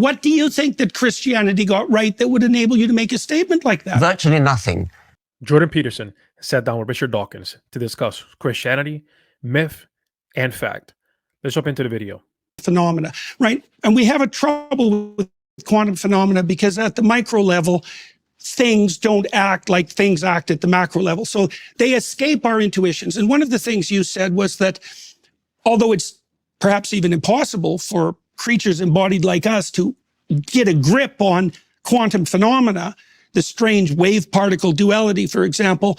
What do you think that Christianity got right that would enable you to make a statement like that? Virtually nothing. Jordan Peterson sat down with Richard Dawkins to discuss Christianity, myth, and fact. Let's jump into the video. Phenomena, right? And we have a trouble with quantum phenomena because at the micro level, things don't act like things act at the macro level. So they escape our intuitions. And one of the things you said was that although it's perhaps even impossible for creatures embodied like us to get a grip on quantum phenomena, the strange wave-particle duality, for example,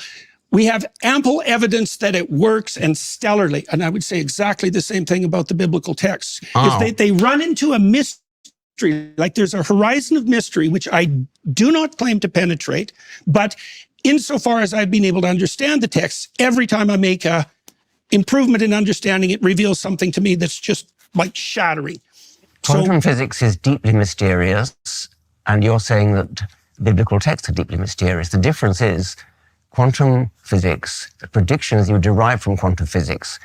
we have ample evidence that it works, and stellarly. And I would say exactly the same thing about the biblical texts. If they run into a mystery, like there's a horizon of mystery, which I do not claim to penetrate, but insofar as I've been able to understand the texts, every time I make a improvement in understanding, it reveals something to me that's just like shattering. Quantum physics is deeply mysterious, and you're saying that biblical texts are deeply mysterious. The difference is quantum physics, the predictions you derive from quantum physics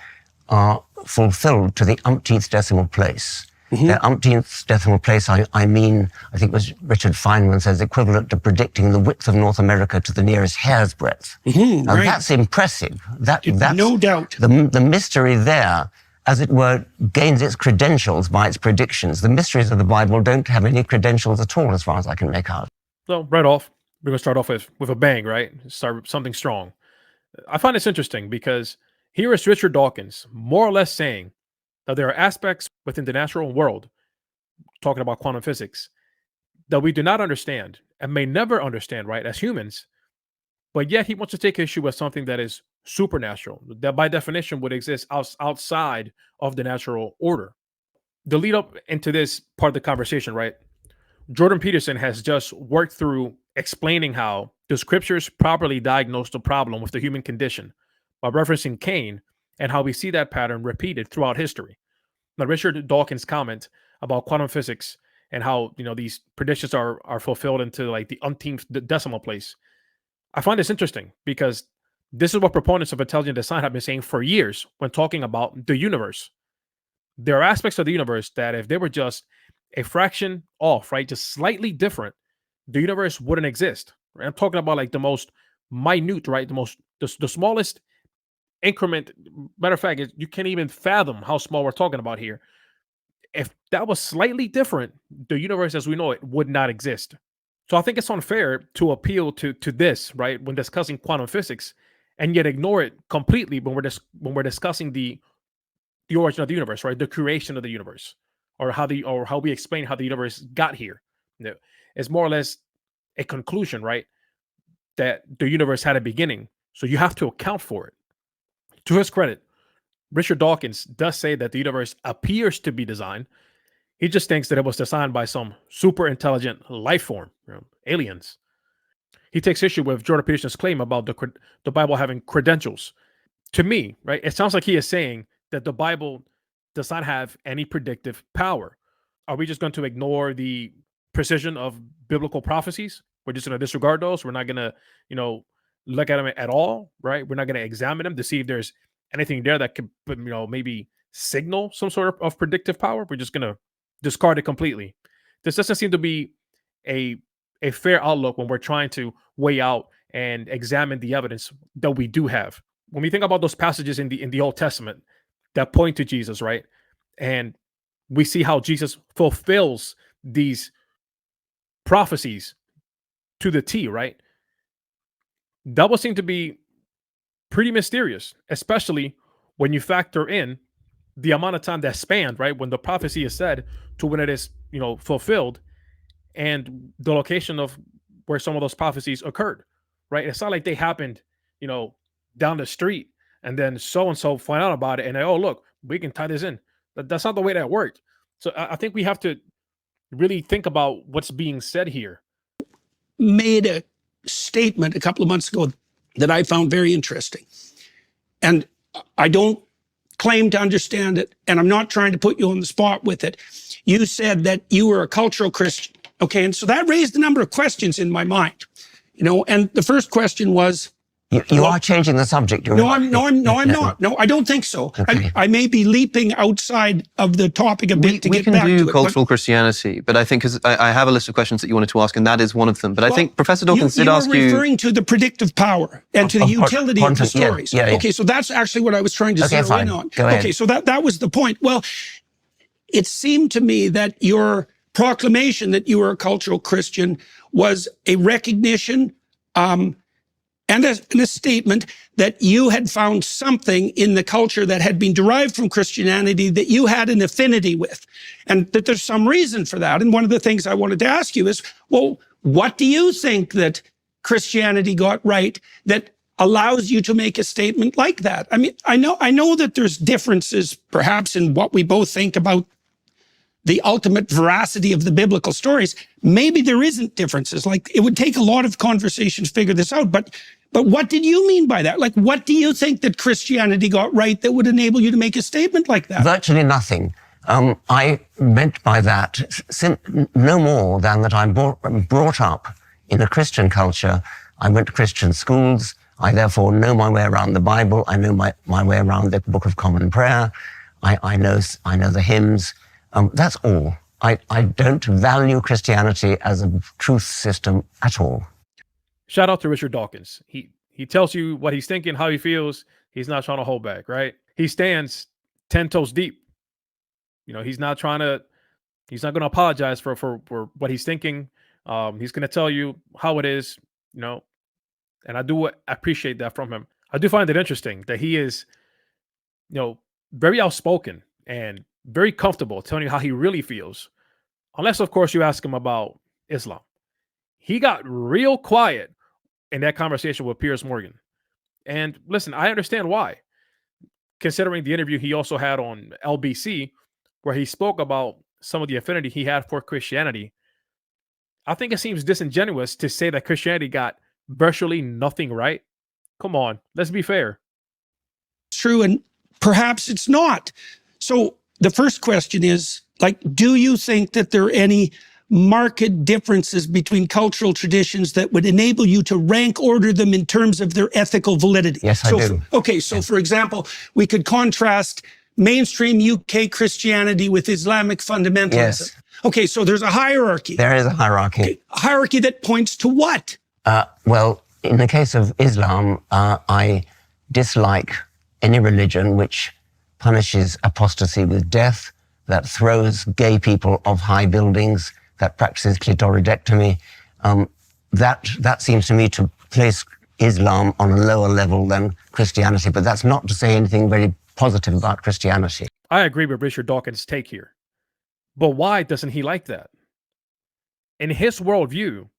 are fulfilled to the umpteenth decimal place. The umpteenth decimal place, I mean, I think it was Richard Feynman says, equivalent to predicting the width of North America to the nearest hair's breadth. Now, right. That's impressive. That's no doubt. The mystery there, as it were, gains its credentials by its predictions. The mysteries of the Bible don't have any credentials at all, as far as I can make out. So right off, we're going to start off with a bang, right? Start with something strong. I find this interesting because here is Richard Dawkins more or less saying that there are aspects within the natural world, talking about quantum physics, that we do not understand and may never understand, right, as humans. But yet he wants to take issue with something that is supernatural, that by definition would exist outside of the natural order. The lead up into this part of the conversation, right? Jordan Peterson has just worked through explaining how the scriptures properly diagnose the problem with the human condition by referencing Cain and how we see that pattern repeated throughout history. Now, Richard Dawkins' comment about quantum physics and how, you know, these predictions are fulfilled into like the umpteenth decimal place. I find this interesting because this is what proponents of intelligent design have been saying for years when talking about the universe. There are aspects of the universe that if they were just a fraction off, right, just slightly different, the universe wouldn't exist. Right? I'm talking about like the most minute, right, the smallest increment. Matter of fact, you can't even fathom how small we're talking about here. If that was slightly different, the universe as we know it would not exist. So I think it's unfair to appeal to this, right, when discussing quantum physics, and yet ignore it completely when we're discussing the origin of the universe, right, the creation of the universe, or how we explain how the universe got here. You know, it's more or less a conclusion, right, that the universe had a beginning, so you have to account for it. To his credit, Richard Dawkins does say that the universe appears to be designed. He just thinks that it was designed by some super intelligent life form, you know, aliens. He takes issue with Jordan Peterson's claim about the Bible having credentials. To me, right, it sounds like he is saying that the Bible does not have any predictive power. Are we just going to ignore the precision of biblical prophecies? We're just going to disregard those. We're not going to, you know, look at them at all, right? We're not going to examine them to see if there's anything there that could, you know, maybe signal some sort of predictive power. We're just going to discard it completely. This doesn't seem to be a fair outlook when we're trying to weigh out and examine the evidence that we do have. When we think about those passages in the Old Testament that point to Jesus, right? And we see how Jesus fulfills these prophecies to the T, right? That would seem to be pretty mysterious, especially when you factor in the amount of time that spanned, right, when the prophecy is said to when it is, you know, fulfilled, and the location of where some of those prophecies occurred, right? It's not like they happened, you know, down the street and then so-and-so find out about it and they, oh, look, we can tie this in. That's not the way that worked. So I think we have to really think about what's being said here. Made a statement a couple of months ago that I found very interesting. And I don't claim to understand it, and I'm not trying to put you on the spot with it. You said that you were a cultural Christian. Okay, and so that raised a number of questions in my mind. You know, and the first question was, You are changing the subject. No, I'm not. No, I don't think so. Okay. I may be leaping outside of the topic a bit to get back to it. We can do cultural Christianity, but I think I have a list of questions that you wanted to ask, and that is one of them. But I think Professor Dawkins did ask you... You were referring to the predictive power and to the utility of the stories. Yeah. Okay, so that's actually what I was trying to zero in on. Go ahead. Okay, so that was the point. Well, it seemed to me that your proclamation that you were a cultural Christian was a recognition and a statement that you had found something in the culture that had been derived from Christianity that you had an affinity with, and that there's some reason for that. And one of the things I wanted to ask you is, well, what do you think that Christianity got right that allows you to make a statement like that? I mean, I know that there's differences perhaps in what we both think about the ultimate veracity of the biblical stories. Maybe there isn't differences. Like, it would take a lot of conversation to figure this out, but what did you mean by that? Like, what do you think that Christianity got right that would enable you to make a statement like that? Virtually nothing. I meant by that no more than that I'm brought up in a Christian culture. I went to Christian schools. I therefore know my way around the Bible. I know my way around the Book of Common Prayer. I know the hymns. That's all. I don't value Christianity as a truth system at all. Shout out to Richard Dawkins. He tells you what he's thinking, how he feels. He's not trying to hold back, right? He stands 10 toes deep. You know, he's not going to apologize for what he's thinking. He's going to tell you how it is, you know, and I do appreciate that from him. I do find it interesting that he is, you know, very outspoken and very comfortable telling you how he really feels. Unless, of course, you ask him about Islam. He got real quiet in that conversation with Piers Morgan. And listen, I understand why. Considering the interview he also had on LBC, where he spoke about some of the affinity he had for Christianity, I think it seems disingenuous to say that Christianity got virtually nothing right. Come on, let's be fair. It's true, and perhaps it's not. So the first question is, like, do you think that there are any marked differences between cultural traditions that would enable you to rank order them in terms of their ethical validity? Yes, I do. Okay, so for example, we could contrast mainstream UK Christianity with Islamic fundamentalism. Yes. Okay, so there's a hierarchy. There is a hierarchy. Okay, a hierarchy that points to what? Well, in the case of Islam, I dislike any religion which punishes apostasy with death, that throws gay people off high buildings, that practices clitoridectomy. That seems to me to place Islam on a lower level than Christianity, but that's not to say anything very positive about Christianity. I agree with Richard Dawkins' take here. But why doesn't he like that? In his worldview,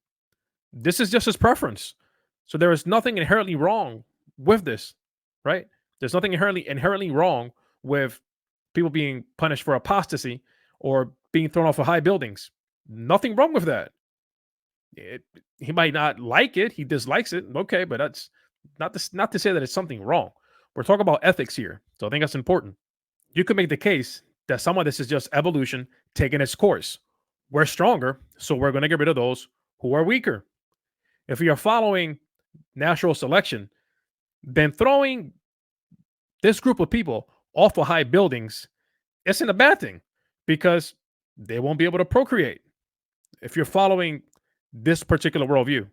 this is just his preference. So there is nothing inherently wrong with this, right? There's nothing inherently wrong with people being punished for apostasy or being thrown off of high buildings. Nothing wrong with that. He might not like it. He dislikes it. Okay, but that's not to say that it's something wrong. We're talking about ethics here. So I think that's important. You could make the case that some of this is just evolution taking its course. We're stronger, so we're going to get rid of those who are weaker. If we are following natural selection, then throwing this group of people off of high buildings isn't a bad thing because they won't be able to procreate if you're following this particular worldview.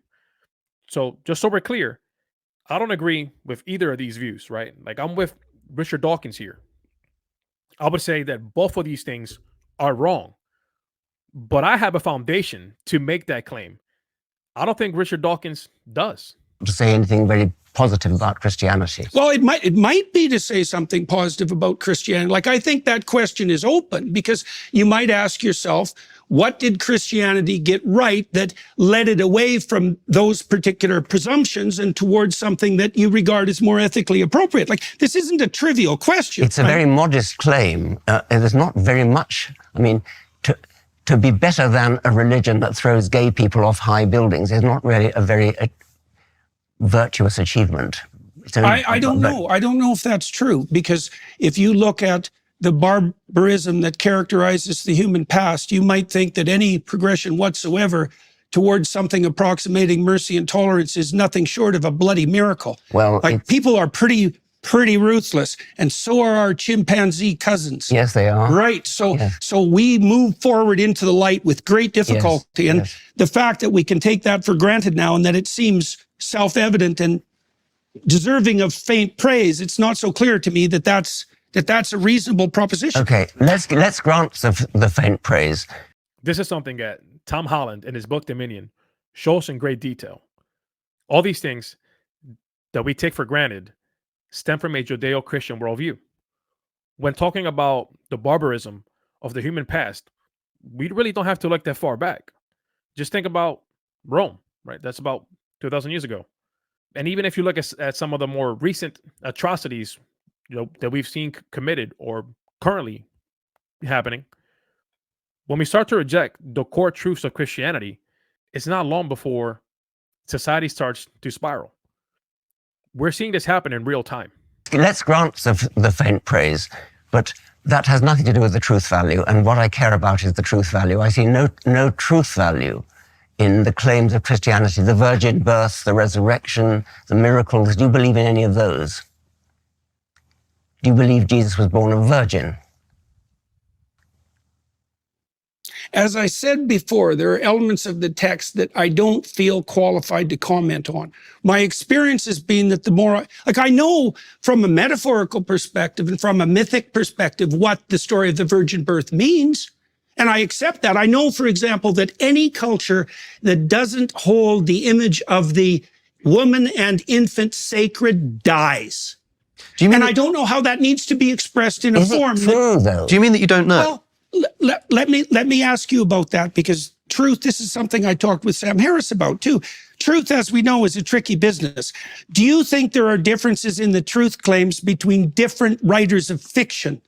So just so we're clear, I don't agree with either of these views, right? Like, I'm with Richard Dawkins here. I would say that both of these things are wrong, but I have a foundation to make that claim. I don't think Richard Dawkins does. To say anything very positive about Christianity. Well, it might be to say something positive about Christianity. Like, I think that question is open because you might ask yourself, what did Christianity get right that led it away from those particular presumptions and towards something that you regard as more ethically appropriate? Like, this isn't a trivial question. It's a very modest claim. There's not very much. I mean, to be better than a religion that throws gay people off high buildings is not really a very virtuous achievement. I don't know. I don't know if that's true, because if you look at the barbarism that characterizes the human past, you might think that any progression whatsoever towards something approximating mercy and tolerance is nothing short of a bloody miracle. Well, like people are pretty ruthless, and so are our chimpanzee cousins. Yes, they are. Right. So, Yes. so we move forward into the light with great difficulty. Yes, And yes. the fact that we can take that for granted now, and that it seems self-evident and deserving of faint praise, it's not so clear to me that that's a reasonable proposition. Okay, let's grant the faint praise. This is something that Tom Holland in his book Dominion shows in great detail. All these things that we take for granted stem from a Judeo-Christian worldview. When talking about the barbarism of the human past, we really don't have to look that far back. Just think about Rome, right? That's about 2,000 years ago. And even if you look at some of the more recent atrocities, that we've seen committed or currently happening, when we start to reject the core truths of Christianity, it's not long before society starts to spiral. We're seeing this happen in real time. Let's grant the faint praise, but that has nothing to do with the truth value. And what I care about is the truth value. I see no truth value in the claims of Christianity, the virgin birth, the resurrection, the miracles. Do you believe in any of those? Do you believe Jesus was born a virgin? As I said before, there are elements of the text that I don't feel qualified to comment on. My experience has been that the more, I know from a metaphorical perspective and from a mythic perspective what the story of the virgin birth means, and I accept that. I know, for example, that any culture that doesn't hold the image of the woman and infant sacred dies. Do you mean And I don't know how that needs to be expressed in a Is form. it true, though? Do you mean that you don't know? Well, let me ask you about that, because truth, this is something I talked with Sam Harris about too. Truth, as we know, is a tricky business. Do you think there are differences in the truth claims between different writers of fiction?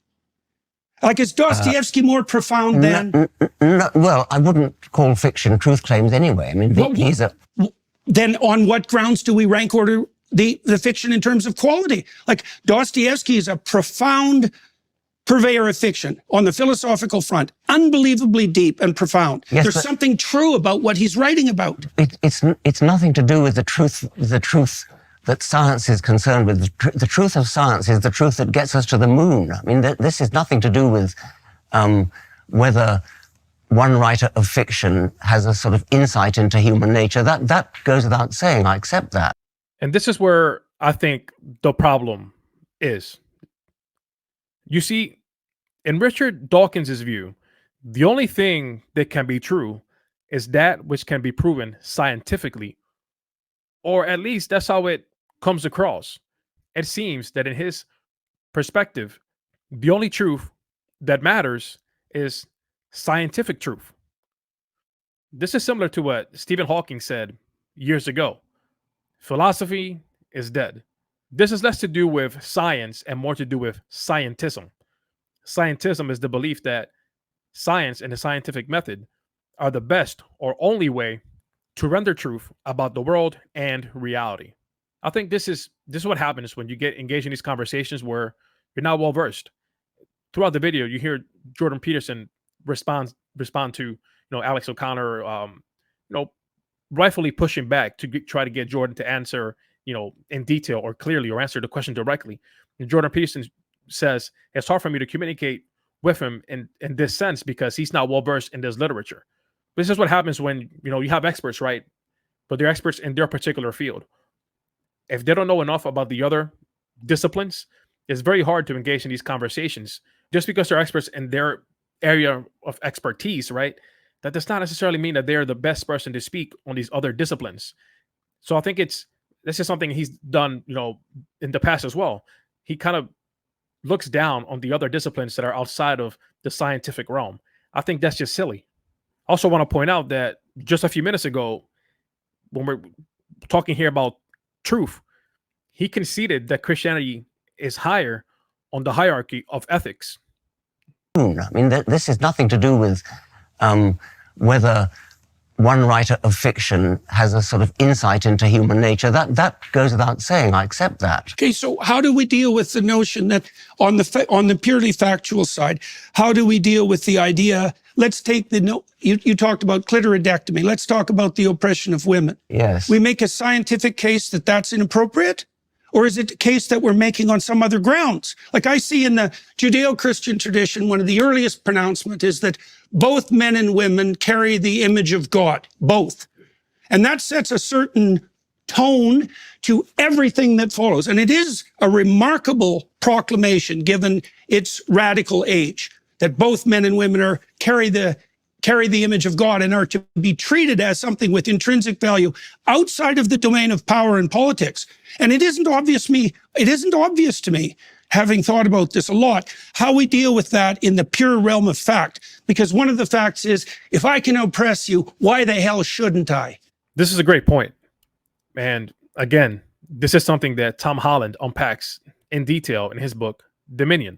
Like, is Dostoevsky more profound than... No, well, I wouldn't call fiction truth claims anyway. I mean, these are... Then on what grounds do we rank order the fiction in terms of quality? Like, Dostoevsky is a profound purveyor of fiction on the philosophical front, unbelievably deep and profound. Yes, There's something true about what he's writing about. It's nothing to do with the truth that science is concerned with. The truth of science is the truth that gets us to the moon. I mean, this is nothing to do with whether one writer of fiction has a sort of insight into human nature. That goes without saying. I accept that. And this is where I think the problem is. You see, in Richard Dawkins' view, the only thing that can be true is that which can be proven scientifically, or at least that's how it comes across. It seems that in his perspective, the only truth that matters is scientific truth. This is similar to what Stephen Hawking said years ago. Philosophy is dead. This is less to do with science and more to do with scientism. Scientism is the belief that science and the scientific method are the best or only way to render truth about the world and reality. I think this is what happens when you get engaged in these conversations where you're not well versed. Throughout the video, you hear Jordan Peterson respond to Alex O'Connor, rightfully pushing back to try to get Jordan to answer in detail or clearly or answer the question directly. And Jordan Peterson says it's hard for me to communicate with him in this sense because he's not well versed in this literature. This is what happens when you have experts, right? But they're experts in their particular field. If they don't know enough about the other disciplines, it's very hard to engage in these conversations. Just because they're experts in their area of expertise, right? That does not necessarily mean that they're the best person to speak on these other disciplines. So I think this is something he's done, in the past as well. He kind of looks down on the other disciplines that are outside of the scientific realm. I think that's just silly. I also want to point out that just a few minutes ago, when we're talking here about truth, he conceded that Christianity is higher on the hierarchy of ethics. I mean, this is nothing to do with whether one writer of fiction has a sort of insight into human nature. That goes without saying. I accept that. Okay, so how do we deal with the notion that on the purely factual side, how do we deal with the idea let's take you talked about clitoridectomy. Let's talk about the oppression of women. Yes. We make a scientific case that that's inappropriate? Or is it a case that we're making on some other grounds? Like I see in the Judeo-Christian tradition, one of the earliest pronouncements is that both men and women carry the image of God, both. And that sets a certain tone to everything that follows. And it is a remarkable proclamation given its radical age, that both men and women carry the image of God and are to be treated as something with intrinsic value outside of the domain of power and politics. And it isn't obvious to me, having thought about this a lot, how we deal with that in the pure realm of fact. Because one of the facts is, if I can oppress you, why the hell shouldn't I? This is a great point. And again, this is something that Tom Holland unpacks in detail in his book, Dominion.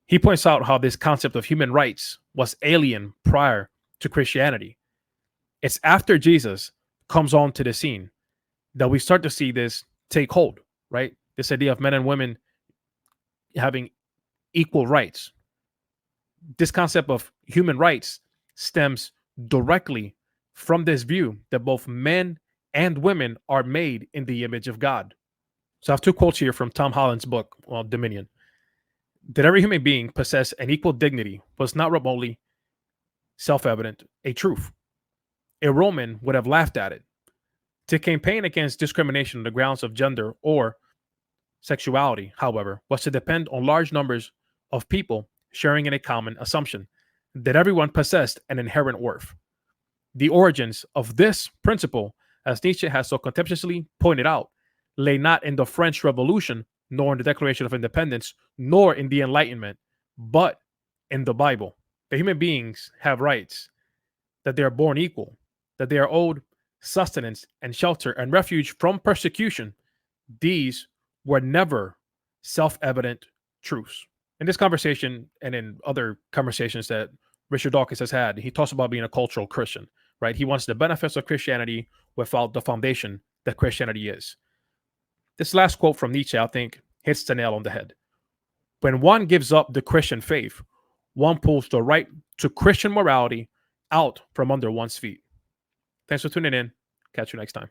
He points out how this concept of human rights was alien prior to Christianity. It's after Jesus comes onto the scene that we start to see this take hold, right? This idea of men and women having equal rights. This concept of human rights stems directly from this view that both men and women are made in the image of God. So I have two quotes here from Tom Holland's book, Dominion. That every human being possess an equal dignity was not remotely self-evident, a truth. A Roman would have laughed at it. To campaign against discrimination on the grounds of gender or sexuality, however, was to depend on large numbers of people sharing in a common assumption that everyone possessed an inherent worth. The origins of this principle, as Nietzsche has so contemptuously pointed out, lay not in the French Revolution, nor in the Declaration of Independence, nor in the Enlightenment, but in the Bible. That human beings have rights, that they are born equal, that they are owed sustenance and shelter and refuge from persecution. These were never self-evident truths. In this conversation and in other conversations that Richard Dawkins has had, he talks about being a cultural Christian, right? He wants the benefits of Christianity without the foundation that Christianity is. This last quote from Nietzsche, I think, hits the nail on the head. When one gives up the Christian faith, one pulls the right to Christian morality out from under one's feet. Thanks for tuning in. Catch you next time.